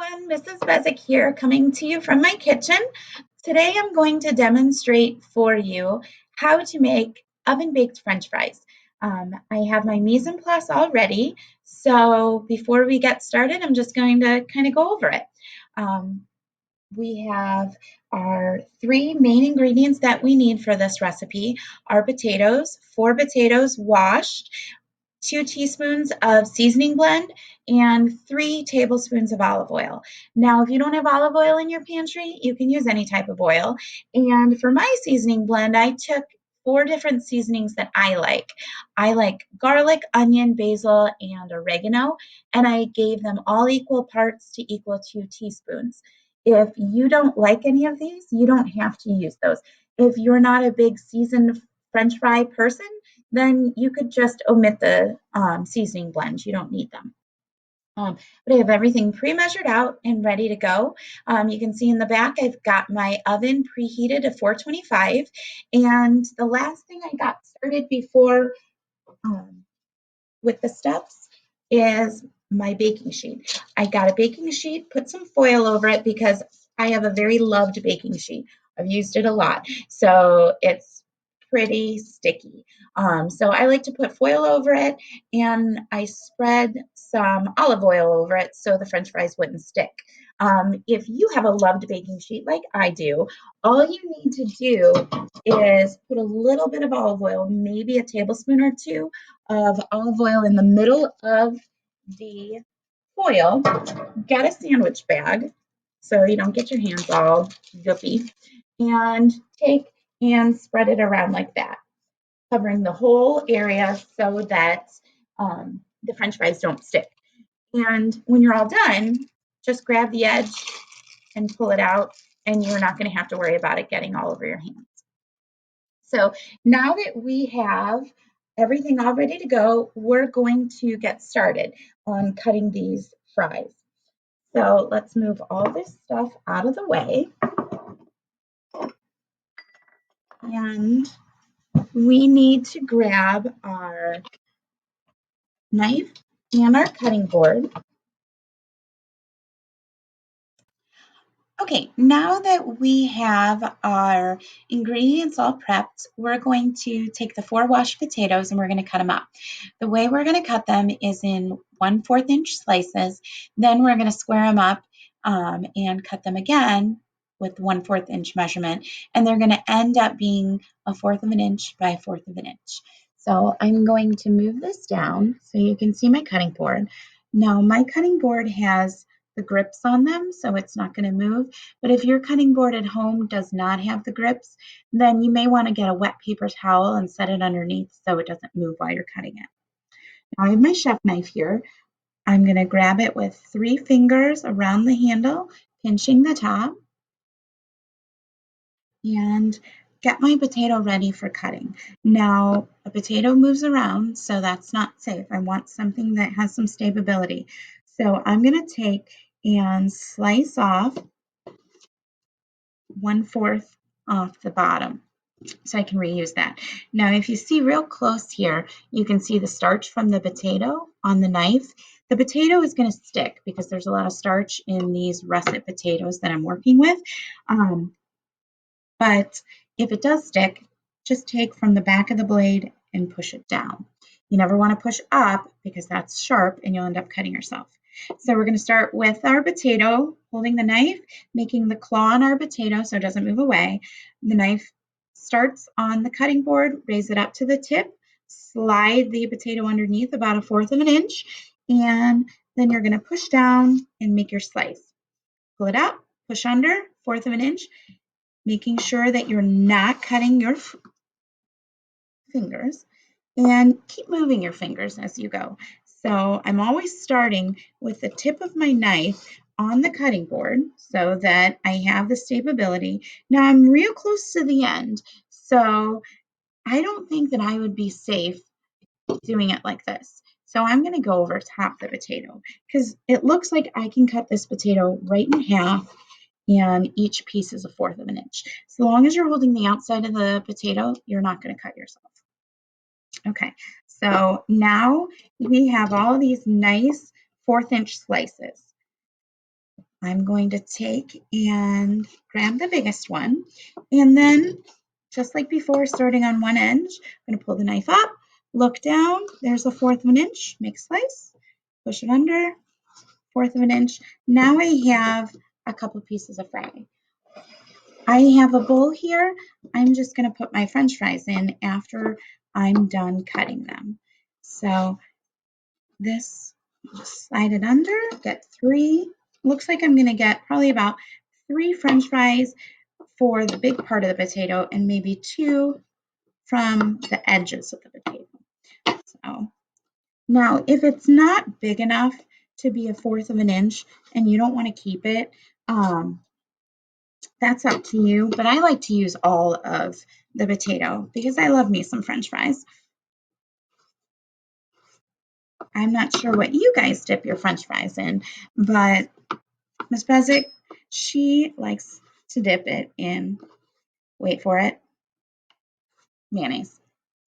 everyone, Mrs. Bezzeg here coming to you from my kitchen. Today I'm going to demonstrate for you how to make oven-baked French fries. I have my mise en place all ready, so before we get started, I'm just going to kind of go over it. We have our three main ingredients that we need for this recipe are potatoes, 4 potatoes washed, 2 teaspoons of seasoning blend, and 3 tablespoons of olive oil. Now, if you don't have olive oil in your pantry, you can use any type of oil. And for my seasoning blend, I took 4 different seasonings that I like. I like garlic, onion, basil, and oregano, and I gave them all equal parts to equal 2 teaspoons. If you don't like any of these, you don't have to use those. If you're not a big seasoned French fry person, then you could just omit the seasoning blends. You don't need them. But I have everything pre-measured out and ready to go. You can see in the back, I've got my oven preheated to 425. And the last thing I got started before with the steps is my baking sheet. I got a baking sheet, put some foil over it because I have a very loved baking sheet. I've used it a lot. So it's pretty sticky. So I like to put foil over it, and I spread some olive oil over it so the French fries wouldn't stick. If you have a loved baking sheet like I do, all you need to do is put a little bit of olive oil, maybe a tablespoon or two of olive oil in the middle of the foil. Get a sandwich bag so you don't get your hands all goopy, and take and spread it around like that, covering the whole area so that the French fries don't stick. And when you're all done, just grab the edge and pull it out, and you're not going to have to worry about it getting all over your hands. So now that we have everything all ready to go, we're going to get started on cutting these fries. So let's move all this stuff out of the way. And we need to grab our knife and our cutting board. Okay, now that we have our ingredients all prepped, we're going to take the 4 washed potatoes and we're going to cut them up. The way we're going to cut them is in 1/4 inch slices. Then we're going to square them up and cut them again with 1/4 inch measurement. And they're going to end up being 1/4 of an inch by 1/4 of an inch. So I'm going to move this down so you can see my cutting board. Now my cutting board has the grips on them, so it's not going to move. But if your cutting board at home does not have the grips, then you may want to get a wet paper towel and set it underneath so it doesn't move while you're cutting it. Now I have my chef knife here. I'm going to grab it with 3 fingers around the handle, pinching the top, and get my potato ready for cutting. Now, a potato moves around, so that's not safe. I want something that has some stability. So I'm going to take and slice off 1/4 off the bottom so I can reuse that. Now, if you see real close here, you can see the starch from the potato on the knife. The potato is going to stick because there's a lot of starch in these russet potatoes that I'm working with. But if it does stick, just take from the back of the blade and push it down. You never want to push up because that's sharp and you'll end up cutting yourself. So we're going to start with our potato, holding the knife, making the claw on our potato so it doesn't move away. The knife starts on the cutting board, raise it up to the tip, slide the potato underneath about 1/4 of an inch, and then you're going to push down and make your slice. Pull it up, push under, 1/4 of an inch, making sure that you're not cutting your fingers, and keep moving your fingers as you go. So I'm always starting with the tip of my knife on the cutting board so that I have the stability. Now I'm real close to the end, so I don't think that I would be safe doing it like this. So I'm going to go over top the potato because it looks like I can cut this potato right in half, and each piece is 1/4 of an inch. As long as you're holding the outside of the potato, you're not going to cut yourself. Okay, so now we have all these nice 1/4 inch slices. I'm going to take and grab the biggest one, and then just like before, starting on one edge, I'm going to pull the knife up, look down, there's a fourth of an inch, make a slice, push it under, fourth of an inch. Now I have a couple pieces of fry. I have a bowl here. I'm just going to put my French fries in after I'm done cutting them. So this, just slide it under, get three. Looks like I'm going to get probably about 3 French fries for the big part of the potato and maybe 2 from the edges of the potato. So now, if it's not big enough to be a fourth of an inch and you don't want to keep it, that's up to you. But I like to use all of the potato because I love me some French fries. I'm not sure what you guys dip your French fries in, but Miss Bezzeg, she likes to dip it in, wait for it, mayonnaise.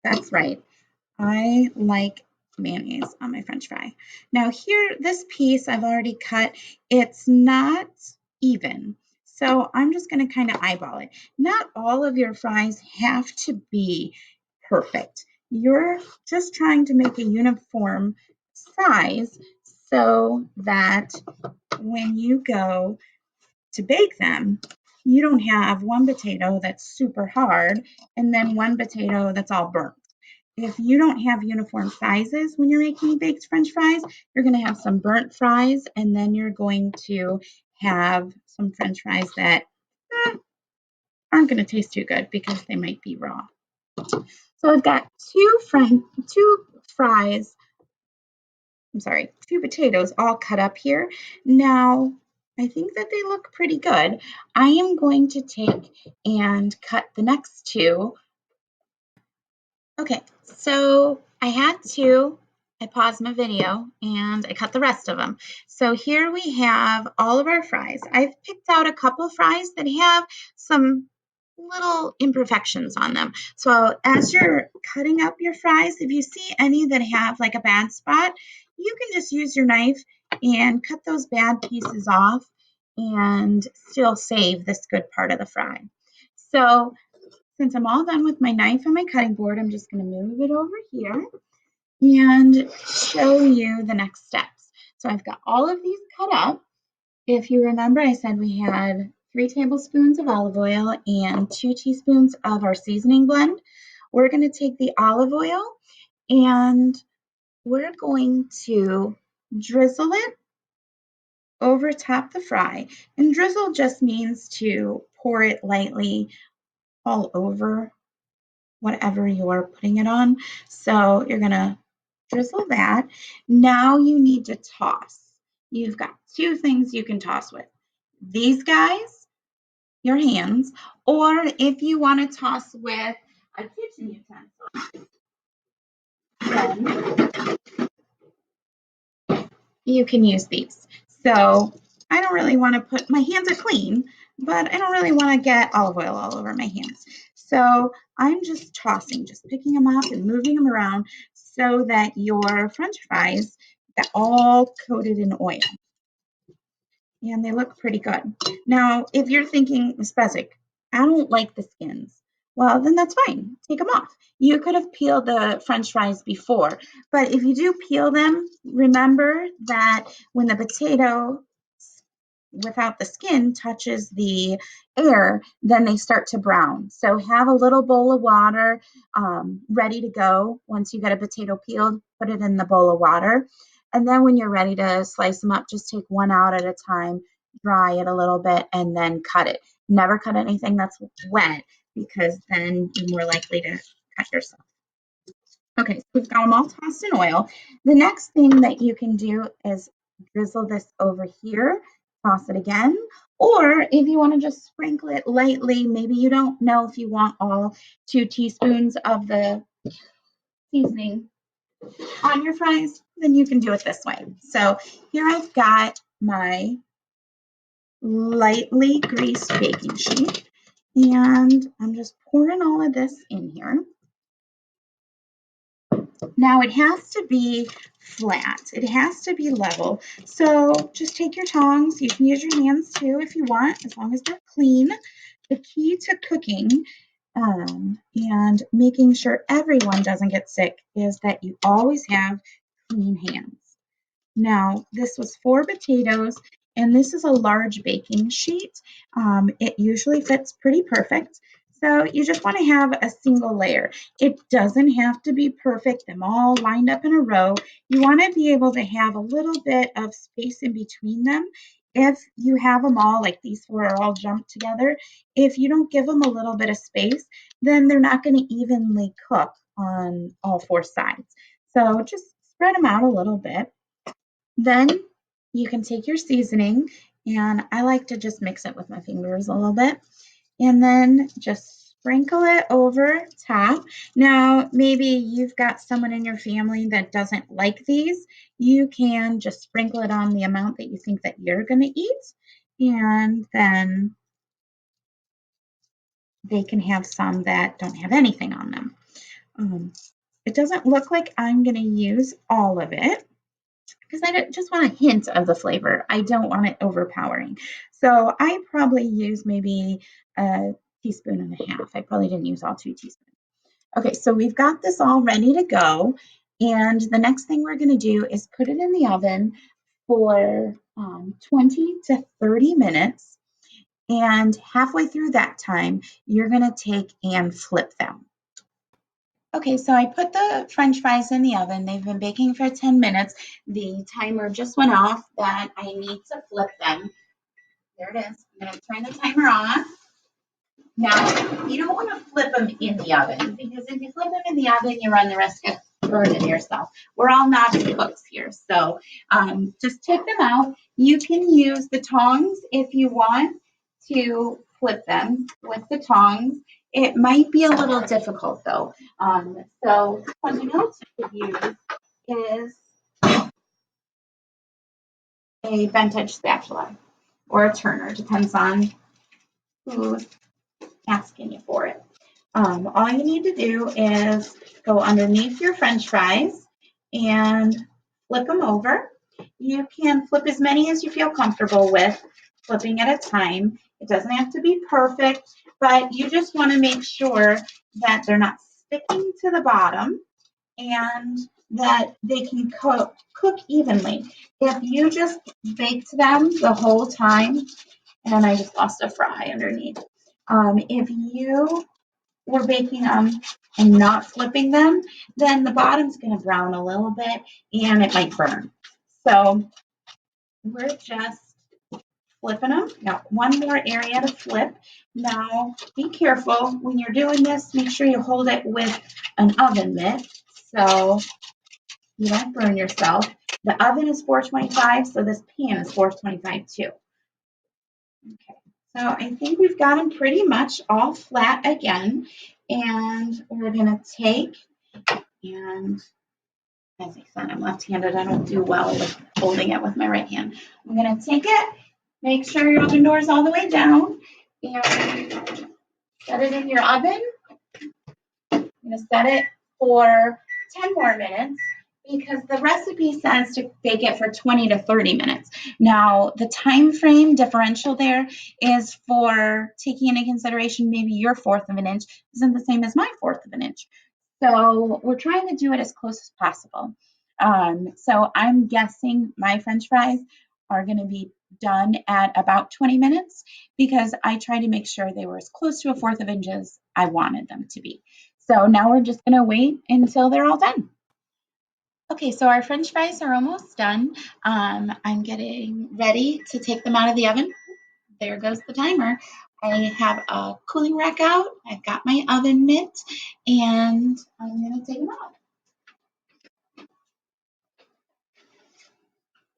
That's right. I like mayonnaise on my French fry. Now here, this piece I've already cut. It's not even, so I'm just going to kind of eyeball it. Not all of your fries have to be perfect. You're just trying to make a uniform size so that when you go to bake them, you don't have one potato that's super hard and then one potato that's all burnt. If you don't have uniform sizes when you're making baked French fries, you're going to have some burnt fries, and then you're going to have some French fries that aren't going to taste too good because they might be raw. So I've got two potatoes all cut up here. Now, I think that they look pretty good. I am going to take and cut the next 2. Okay, so I had 2. I paused my video and I cut the rest of them. So here we have all of our fries. I've picked out a couple fries that have some little imperfections on them. So as you're cutting up your fries, if you see any that have like a bad spot, you can just use your knife and cut those bad pieces off and still save this good part of the fry. So since I'm all done with my knife and my cutting board, I'm just going to move it over here and show you the next steps. So I've got all of these cut up. If you remember, I said we had 3 tablespoons of olive oil and 2 teaspoons of our seasoning blend. We're going to take the olive oil and we're going to drizzle it over top the fry. And drizzle just means to pour it lightly all over whatever you're putting it on. So you're going to drizzle that. Now you need to toss. You've got 2 things you can toss with. These guys, your hands, or if you want to toss with a kitchen utensil, then you can use these. So I don't really want to put, my hands are clean, but I don't really want to get olive oil all over my hands. So I'm just tossing, just picking them up and moving them around so that your French fries get all coated in oil. And they look pretty good. Now, if you're thinking, Miss Bezzeg, I don't like the skins. Well, then that's fine. Take them off. You could have peeled the French fries before, but if you do peel them, remember that when the potato without the skin touches the air, then they start to brown. So have a little bowl of water ready to go. Once you get a potato peeled, put it in the bowl of water. And then when you're ready to slice them up, just take one out at a time, dry it a little bit, and then cut it. Never cut anything that's wet because then you're more likely to cut yourself. Okay, so we've got them all tossed in oil. The next thing that you can do is drizzle this over here, toss it again, or if you want to just sprinkle it lightly, maybe you don't know if you want all 2 teaspoons of the seasoning on your fries, then you can do it this way. So here I've got my lightly greased baking sheet, and I'm just pouring all of this in here. Now it has to be flat. It has to be level. So just take your tongs. You can use your hands too if you want, as long as they're clean. The key to cooking and making sure everyone doesn't get sick is that you always have clean hands. Now, this was 4 potatoes, and this is a large baking sheet. It usually fits pretty perfect. So you just want to have a single layer. It doesn't have to be perfect, them all lined up in a row. You want to be able to have a little bit of space in between them. If you have them all, like these 4 are all jumped together, if you don't give them a little bit of space, then they're not going to evenly cook on all 4 sides. So just spread them out a little bit. Then you can take your seasoning, and I like to just mix it with my fingers a little bit, and then just sprinkle it over top. Now, maybe you've got someone in your family that doesn't like these. You can just sprinkle it on the amount that you think that you're going to eat, and then they can have some that don't have anything on them. It doesn't look like I'm going to use all of it, because I just want a hint of the flavor. I don't want it overpowering. So I probably use maybe a teaspoon and a half. I probably didn't use all 2 teaspoons. Okay, so we've got this all ready to go. And the next thing we're going to do is put it in the oven for 20 to 30 minutes. And halfway through that time, you're going to take and flip them. Okay, so I put the French fries in the oven. They've been baking for 10 minutes. The timer just went off that I need to flip them. There it is. I'm going to turn the timer on. Now, you don't want to flip them in the oven, because if you flip them in the oven, you run the risk of burning yourself. We're all novice cooks here, so just take them out. You can use the tongs if you want to flip them with the tongs. It might be a little difficult though. So something else you could use is a bent edge spatula or a turner, depends on who's asking you for it. All you need to do is go underneath your French fries and flip them over. You can flip as many as you feel comfortable with, flipping at a time. It doesn't have to be perfect, but you just want to make sure that they're not sticking to the bottom and that they can cook evenly. If you just baked them the whole time, and I just lost a fry underneath. If you were baking them and not flipping them, then the bottom's going to brown a little bit and it might burn. So we're just flipping them. Got one more area to flip. Now be careful when you're doing this. Make sure you hold it with an oven mitt so you don't burn yourself. The oven is 425, so this pan is 425 too. Okay, so I think we've got them pretty much all flat again, and we're gonna take and, as I said, I'm left-handed. I don't do well with holding it with my right hand. I'm gonna take it, make sure your oven door is all the way down, and set it in your oven. I'm gonna set it for 10 more minutes, because the recipe says to bake it for 20 to 30 minutes. Now, the time frame differential there is for taking into consideration maybe your 1/4 of an inch isn't the same as my 1/4 of an inch. So we're trying to do it as close as possible. So I'm guessing my French fries are going to be done at about 20 minutes, because I try to make sure they were as close to a 1/4 of inch as I wanted them to be. So now we're just going to wait until they're all done. Okay, so our French fries are almost done. I'm getting ready to take them out of the oven. There goes the timer. I have a cooling rack out. I've got my oven mitt, and I'm going to take them out.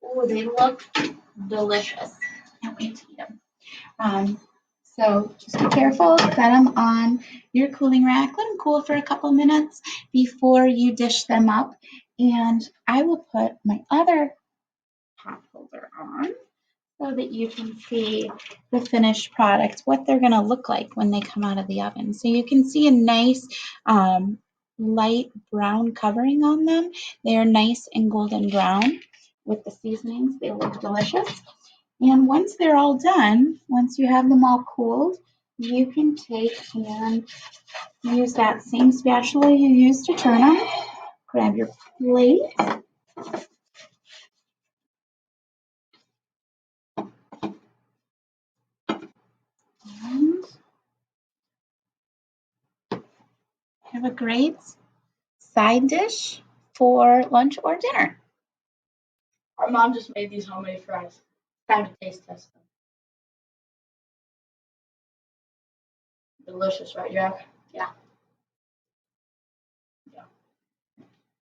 Oh, they look delicious. Can't wait to eat them. So just be careful, set them on your cooling rack, let them cool for a couple minutes before you dish them up. And I will put my other pot holder on so that you can see the finished product, what they're going to look like when they come out of the oven. So you can see a nice light brown covering on them. They are nice and golden brown with the seasonings. They look delicious. And once they're all done, once you have them all cooled, you can take and use that same spatula you used to turn them. Grab your plate. And have a great side dish for lunch or dinner. Our mom just made these homemade fries. Time to taste test them. Delicious, right, Jack? Yeah.